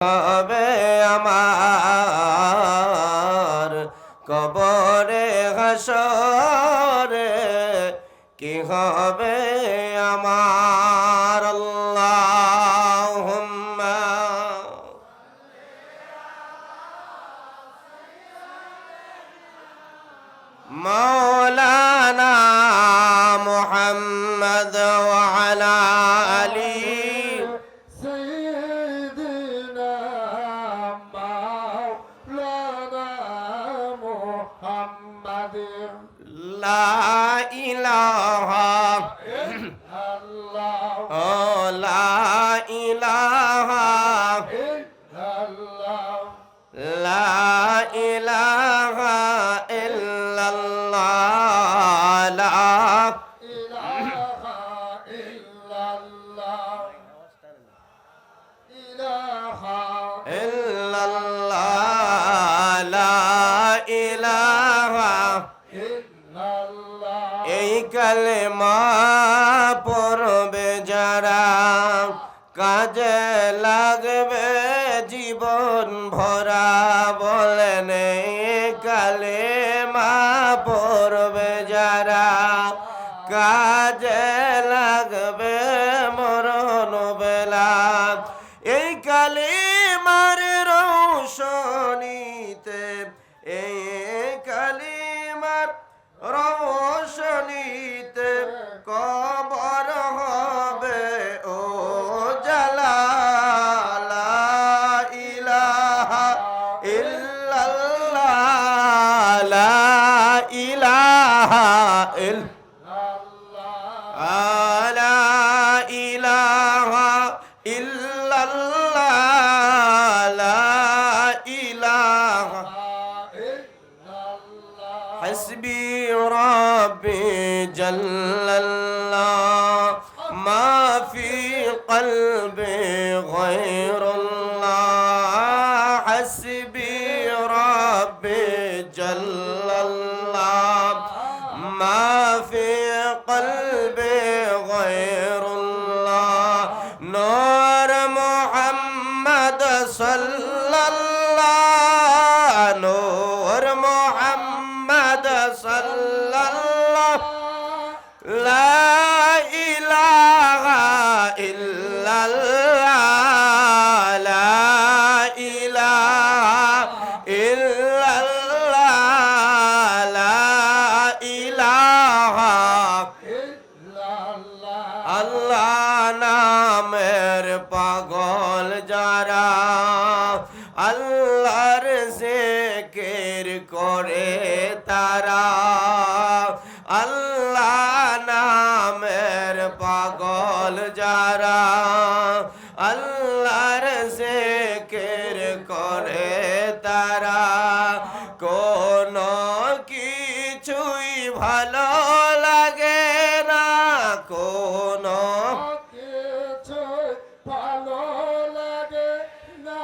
হবে আমার কবরে হাসরে কি হবে আমার আল্লাহুম্মা মাওলানা মুহাম্মদ ওয়া আলা আলি লা ইলাহা ইল্লাল্লাহ লা ইলাহা ইল্লাল্লাহ লা ইলাহা ইল্লাল্লাহ লা ইলাহা ইল্লাল্লাহ ইলাহা ইল্লাল্লাহ লা ইলাহা এই কালেমা পড়বে যারা কাজে লাগবে জীবন ভরা বলেন এই কালেমা পড়বে যারা কাজে লাগবে মরণ বেলা এই কালেমার রৌশনীতে এই কালেমার রৌশনীতে কবর হবে ও জালা লা ইলাহা ইল্লাল্লাহ লা ইলাহা ইল্লাল্লাহ লা ইলাহা ইল্লাল্লাহ লা ইলাহা حسبي ربي جل الله ما في قلبي غير الله حسبي ربي جل الله ما في قلبي غير الله نور محمد صلى الله نور محمد صلى الله لا إله إلا الله لا إله إلا الله لا إله إلا الله الله নামের পাগল যারা আল্লাহর জিকির করে তারা আল্লাহ নামের পাগল যারা আল্লাহর জিকির করে তারা কোনো কিছুই ভালো লাগে না কোনো কিছুই ভালো লাগে না